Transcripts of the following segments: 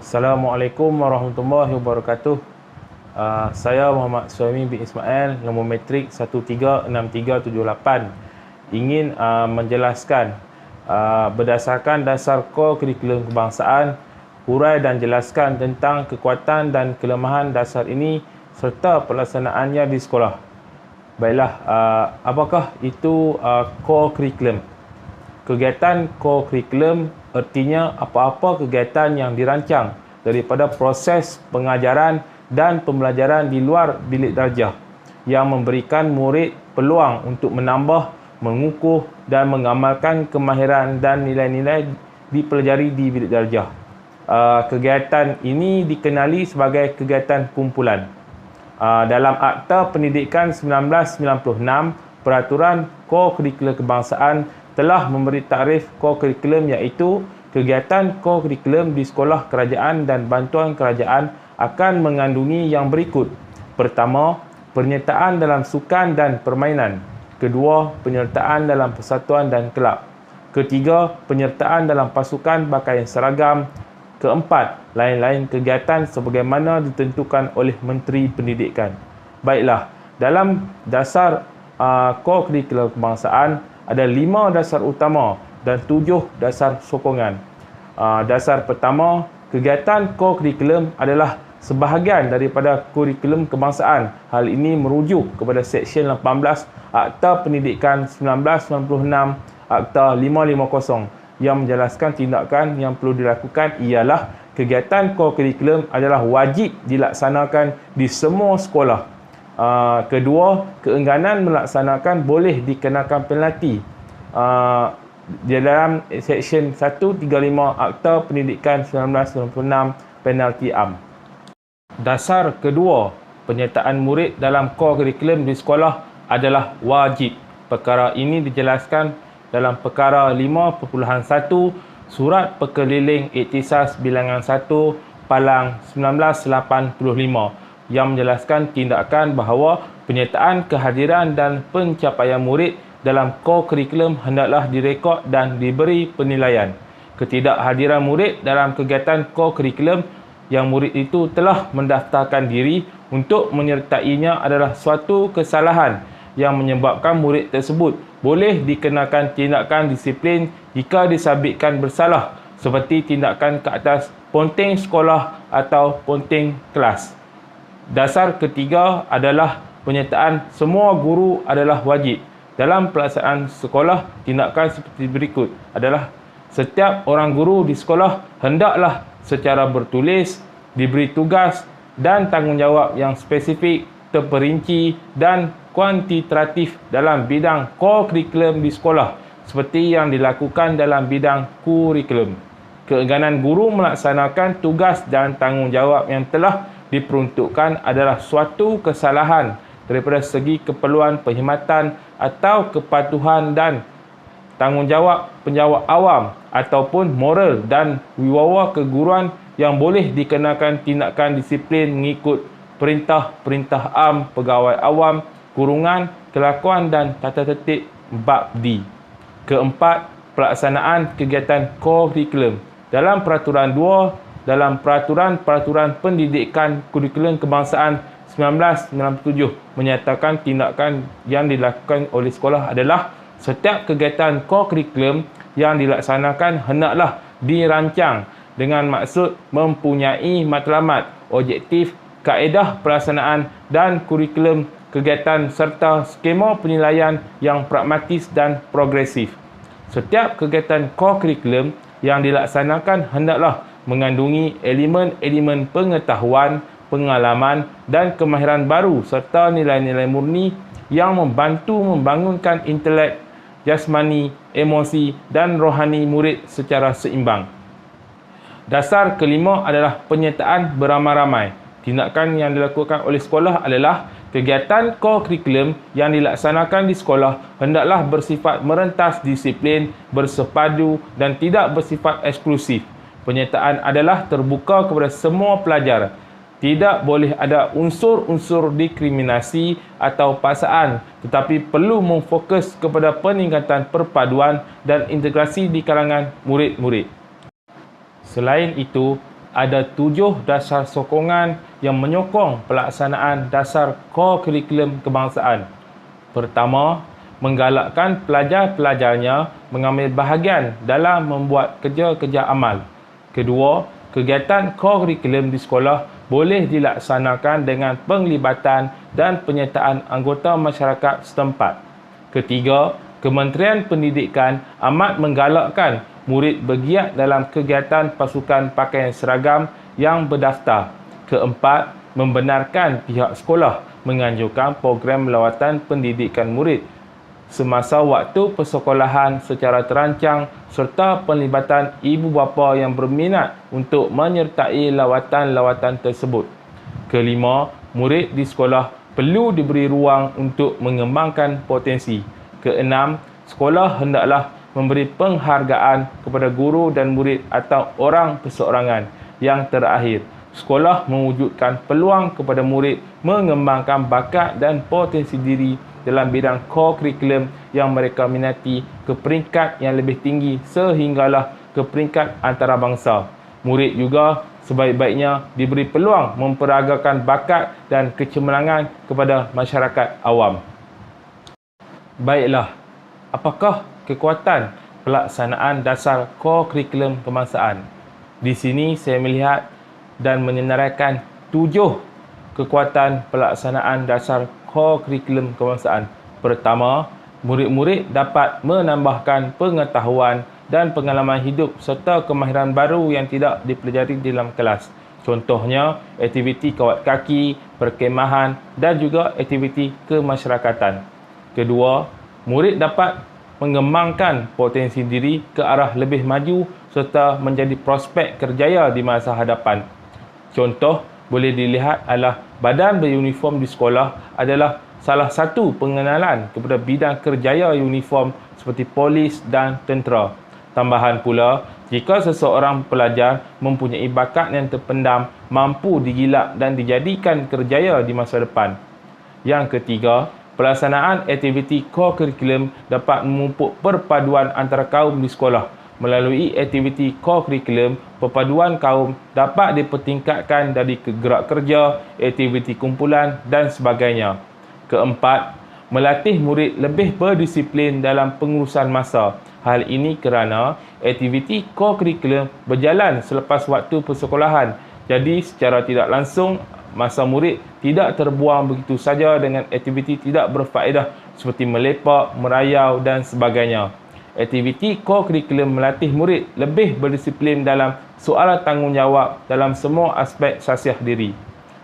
Assalamualaikum warahmatullahi wabarakatuh. Saya Muhammad Suhaimi bin Ismail, nombor matrik 136378. Ingin menjelaskan berdasarkan dasar core kurikulum kebangsaan, hurai dan jelaskan tentang kekuatan dan kelemahan dasar ini serta pelaksanaannya di sekolah. Baiklah, apakah itu core kurikulum? Kegiatan core kurikulum artinya apa-apa kegiatan yang dirancang daripada proses pengajaran dan pembelajaran di luar bilik darjah yang memberikan murid peluang untuk menambah, mengukuh dan mengamalkan kemahiran dan nilai-nilai dipelajari di bilik darjah. Kegiatan ini dikenali sebagai kegiatan kumpulan. Dalam Akta Pendidikan 1996, Peraturan Core Kurikulum Kebangsaan telah memberi takrif core kurikulum, iaitu kegiatan core kurikulum di sekolah kerajaan dan bantuan kerajaan akan mengandungi yang berikut. Pertama, penyertaan dalam sukan dan permainan. Kedua, penyertaan dalam persatuan dan kelab. Ketiga, penyertaan dalam pasukan pakaian seragam. Keempat, lain-lain kegiatan sebagaimana ditentukan oleh Menteri Pendidikan. Baiklah, dalam dasar core kurikulum kebangsaan ada 5 dasar utama dan 7 dasar sokongan. Dasar pertama, kegiatan core kurikulum adalah sebahagian daripada kurikulum kebangsaan. Hal ini merujuk kepada Seksyen 18 Akta Pendidikan 1996, Akta 550 yang menjelaskan tindakan yang perlu dilakukan ialah kegiatan core kurikulum adalah wajib dilaksanakan di semua sekolah. Kedua, keengganan melaksanakan boleh dikenakan penalti di dalam Seksyen 135 Akta Pendidikan 1996, penalti am. Dasar kedua, penyertaan murid dalam core kurikulum di sekolah adalah wajib. Perkara ini dijelaskan dalam perkara 5.1 Surat Pekeliling Iktisas Bilangan 1 Palang 1985 yang menjelaskan tindakan bahawa penyertaan kehadiran dan pencapaian murid dalam core kurikulum hendaklah direkod dan diberi penilaian. Ketidakhadiran murid dalam kegiatan core kurikulum yang murid itu telah mendaftarkan diri untuk menyertainya adalah suatu kesalahan yang menyebabkan murid tersebut boleh dikenakan tindakan disiplin jika disabitkan bersalah, seperti tindakan ke atas ponteng sekolah atau ponteng kelas. Dasar ketiga adalah penyertaan semua guru adalah wajib. Dalam pelaksanaan sekolah, tindakan seperti berikut adalah setiap orang guru di sekolah hendaklah secara bertulis diberi tugas dan tanggungjawab yang spesifik, terperinci dan kuantitatif dalam bidang core kurikulum di sekolah seperti yang dilakukan dalam bidang kurikulum. Keengganan guru melaksanakan tugas dan tanggungjawab yang telah diperuntukkan adalah suatu kesalahan daripada segi keperluan perkhidmatan atau kepatuhan dan tanggungjawab penjawat awam ataupun moral dan wibawa keguruan yang boleh dikenakan tindakan disiplin mengikut perintah-perintah am pegawai awam, kurungan, kelakuan dan tata tertib bab D. Keempat, pelaksanaan kegiatan core kurikulum. Dalam Peraturan 2 dalam Peraturan Pendidikan Kurikulum Kebangsaan 1997 menyatakan tindakan yang dilakukan oleh sekolah adalah setiap kegiatan core kurikulum yang dilaksanakan hendaklah dirancang dengan maksud mempunyai matlamat, objektif, kaedah pelaksanaan dan kurikulum kegiatan serta skema penilaian yang pragmatis dan progresif. Setiap kegiatan core kurikulum yang dilaksanakan hendaklah mengandungi elemen-elemen pengetahuan, pengalaman dan kemahiran baru serta nilai-nilai murni yang membantu membangunkan intelek, jasmani, emosi dan rohani murid secara seimbang. Dasar kelima adalah penyertaan beramai-ramai. Tindakan yang dilakukan oleh sekolah adalah kegiatan core kurikulum yang dilaksanakan di sekolah hendaklah bersifat merentas disiplin, bersepadu dan tidak bersifat eksklusif. Penyertaan adalah terbuka kepada semua pelajar. Tidak boleh ada unsur-unsur diskriminasi atau paksaan, tetapi perlu memfokus kepada peningkatan perpaduan dan integrasi di kalangan murid-murid. Selain itu, ada 7 dasar sokongan yang menyokong pelaksanaan dasar core kurikulum kebangsaan. Pertama, menggalakkan pelajar-pelajarnya mengambil bahagian dalam membuat kerja-kerja amal. Kedua, kegiatan core kurikulum di sekolah boleh dilaksanakan dengan penglibatan dan penyertaan anggota masyarakat setempat. Ketiga, Kementerian Pendidikan amat menggalakkan murid bergiat dalam kegiatan pasukan pakaian seragam yang berdaftar. Keempat, membenarkan pihak sekolah menganjurkan program lawatan pendidikan murid semasa waktu persekolahan secara terancang serta penlibatan ibu bapa yang berminat untuk menyertai lawatan-lawatan tersebut. Kelima, murid di sekolah perlu diberi ruang untuk mengembangkan potensi. Keenam, sekolah hendaklah memberi penghargaan kepada guru dan murid atau orang perseorangan. Yang terakhir, sekolah mewujudkan peluang kepada murid mengembangkan bakat dan potensi diri dalam bidang core kurikulum yang mereka minati ke peringkat yang lebih tinggi sehinggalah ke peringkat antarabangsa. Murid juga sebaik-baiknya diberi peluang memperagakan bakat dan kecemerlangan kepada masyarakat awam. Baiklah, apakah kekuatan pelaksanaan dasar core kurikulum kebangsaan? Di sini saya melihat dan menyenaraikan 7 kekuatan pelaksanaan dasar core kurikulum kebangsaan. Pertama, murid-murid dapat menambahkan pengetahuan dan pengalaman hidup serta kemahiran baru yang tidak dipelajari dalam kelas. Contohnya, aktiviti kawat kaki, perkemahan dan juga aktiviti kemasyarakatan. Kedua, murid dapat mengembangkan potensi diri ke arah lebih maju serta menjadi prospek kerjaya di masa hadapan. Contoh boleh dilihat adalah badan beruniform di sekolah adalah salah satu pengenalan kepada bidang kerjaya uniform seperti polis dan tentera. Tambahan pula, jika seseorang pelajar mempunyai bakat yang terpendam, mampu digilak dan dijadikan kerjaya di masa depan. Yang ketiga, pelaksanaan aktiviti core kurikulum dapat memupuk perpaduan antara kaum di sekolah. Melalui aktiviti core kurikulum, perpaduan kaum dapat dipertingkatkan dari gerak kerja, aktiviti kumpulan dan sebagainya. Keempat, melatih murid lebih berdisiplin dalam pengurusan masa. Hal ini kerana aktiviti core kurikulum berjalan selepas waktu persekolahan. Jadi secara tidak langsung, masa murid tidak terbuang begitu saja dengan aktiviti tidak berfaedah seperti melepak, merayau dan sebagainya. Aktiviti core kurikulum melatih murid lebih berdisiplin dalam soalan tanggungjawab dalam semua aspek sasiah diri.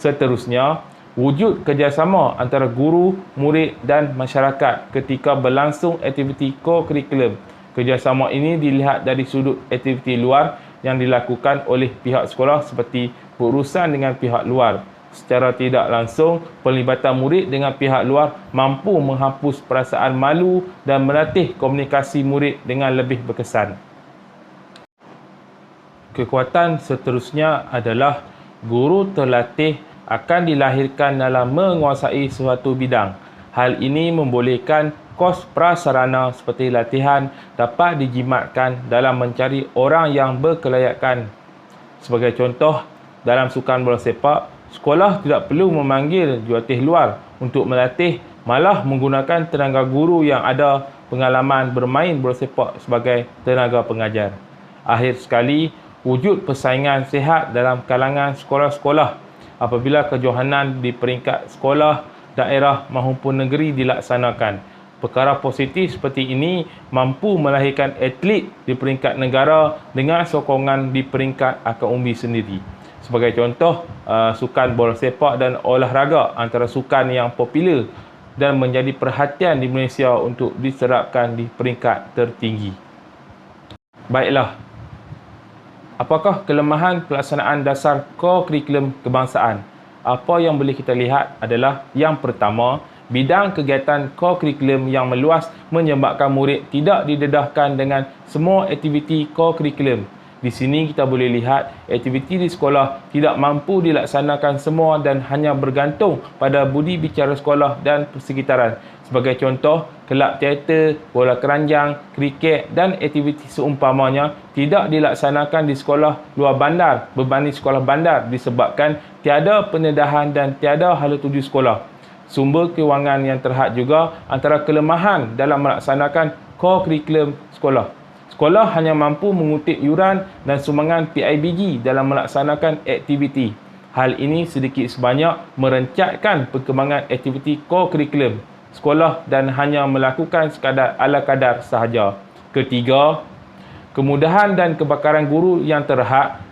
Seterusnya, wujud kerjasama antara guru, murid dan masyarakat ketika berlangsung aktiviti core kurikulum. Kerjasama ini dilihat dari sudut aktiviti luar yang dilakukan oleh pihak sekolah seperti berurusan dengan pihak luar. Secara tidak langsung, pelibatan murid dengan pihak luar mampu menghapus perasaan malu dan melatih komunikasi murid dengan lebih berkesan. Kekuatan seterusnya adalah guru terlatih akan dilahirkan dalam menguasai suatu bidang. Hal ini membolehkan kos prasarana seperti latihan dapat dijimatkan dalam mencari orang yang berkelayakan. Sebagai contoh, dalam sukan bola sepak, sekolah tidak perlu memanggil jurulatih luar untuk melatih, malah menggunakan tenaga guru yang ada pengalaman bermain bola sepak sebagai tenaga pengajar. Akhir sekali, wujud persaingan sihat dalam kalangan sekolah-sekolah apabila kejohanan di peringkat sekolah, daerah maupun negeri dilaksanakan. Perkara positif seperti ini mampu melahirkan atlet di peringkat negara dengan sokongan di peringkat akar umbi sendiri. Sebagai contoh, sukan bola sepak dan olahraga antara sukan yang popular dan menjadi perhatian di Malaysia untuk diserapkan di peringkat tertinggi. Baiklah, apakah kelemahan pelaksanaan dasar core kurikulum kebangsaan? Apa yang boleh kita lihat adalah yang pertama, bidang kegiatan core kurikulum yang meluas menyebabkan murid tidak didedahkan dengan semua aktiviti core kurikulum. Di sini kita boleh lihat aktiviti di sekolah tidak mampu dilaksanakan semua dan hanya bergantung pada budi bicara sekolah dan persekitaran. Sebagai contoh, kelab teater, bola keranjang, kriket dan aktiviti seumpamanya tidak dilaksanakan di sekolah luar bandar berbanding sekolah bandar disebabkan tiada pendedahan dan tiada hala tuju sekolah. Sumber kewangan yang terhad juga antara kelemahan dalam melaksanakan core curriculum sekolah. Sekolah hanya mampu mengutip yuran dan sumbangan PIBG dalam melaksanakan aktiviti. Hal ini sedikit sebanyak merencatkan perkembangan aktiviti core curriculum sekolah dan hanya melakukan sekadar ala kadar sahaja. Ketiga, kemudahan dan kebakaran guru yang terhad.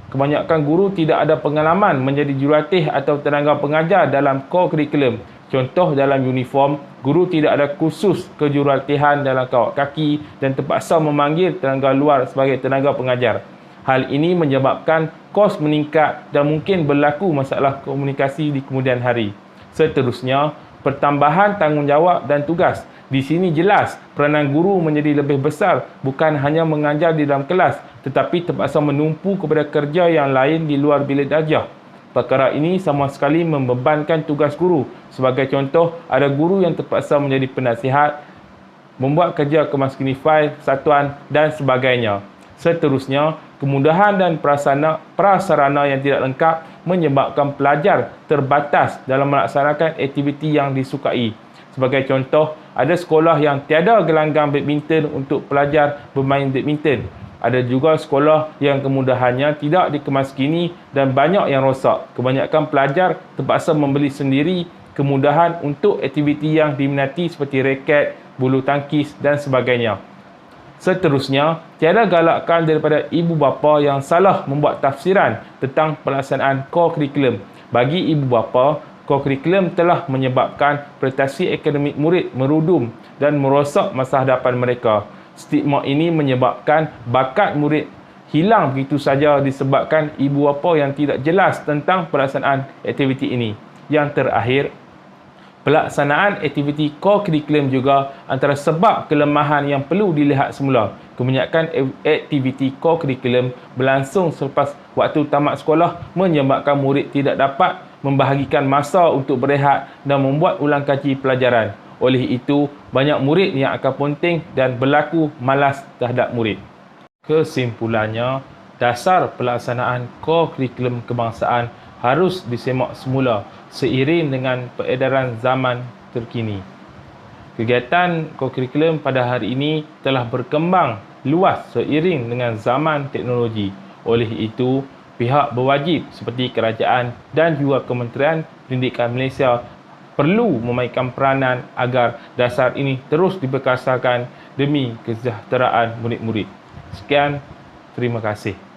Kebanyakan guru tidak ada pengalaman menjadi jurulatih atau tenaga pengajar dalam core curriculum. Contoh dalam uniform, guru tidak ada kursus kejurulatihan dalam kawat kaki dan terpaksa memanggil tenaga luar sebagai tenaga pengajar. Hal ini menyebabkan kos meningkat dan mungkin berlaku masalah komunikasi di kemudian hari. Seterusnya, pertambahan tanggungjawab dan tugas. Di sini jelas peranan guru menjadi lebih besar, bukan hanya mengajar di dalam kelas tetapi terpaksa menumpu kepada kerja yang lain di luar bilik darjah. Perkara ini sama sekali membebankan tugas guru. Sebagai contoh, ada guru yang terpaksa menjadi penasihat, membuat kerja kemaskinifail satuan dan sebagainya. Seterusnya, kemudahan dan prasarana yang tidak lengkap menyebabkan pelajar terbatas dalam melaksanakan aktiviti yang disukai. Sebagai contoh, ada sekolah yang tiada gelanggang badminton untuk pelajar bermain badminton. Ada juga sekolah yang kemudahannya tidak dikemaskini dan banyak yang rosak. Kebanyakan pelajar terpaksa membeli sendiri kemudahan untuk aktiviti yang diminati seperti raket, bulu tangkis dan sebagainya. Seterusnya, tiada galakan daripada ibu bapa yang salah membuat tafsiran tentang pelaksanaan core curriculum. Bagi ibu bapa, core curriculum telah menyebabkan prestasi akademik murid merudum dan merosak masa hadapan mereka. Stigma ini menyebabkan bakat murid hilang begitu saja disebabkan ibu bapa yang tidak jelas tentang pelaksanaan aktiviti ini. Yang terakhir, pelaksanaan aktiviti core curriculum juga antara sebab kelemahan yang perlu dilihat semula. Kebanyakan aktiviti core curriculum berlangsung selepas waktu tamat sekolah menyebabkan murid tidak dapat membahagikan masa untuk berehat dan membuat ulang kaji pelajaran. Oleh itu, banyak murid yang akan ponting dan berlaku malas terhadap murid. Kesimpulannya, dasar pelaksanaan core curriculum kebangsaan harus disemak semula seiring dengan peredaran zaman terkini. Kegiatan core curriculum pada hari ini telah berkembang luas seiring dengan zaman teknologi. Oleh itu, pihak berwajib seperti kerajaan dan juga Kementerian Pendidikan Malaysia perlu memainkan peranan agar dasar ini terus diperkasakan demi kesejahteraan murid-murid. Sekian, terima kasih.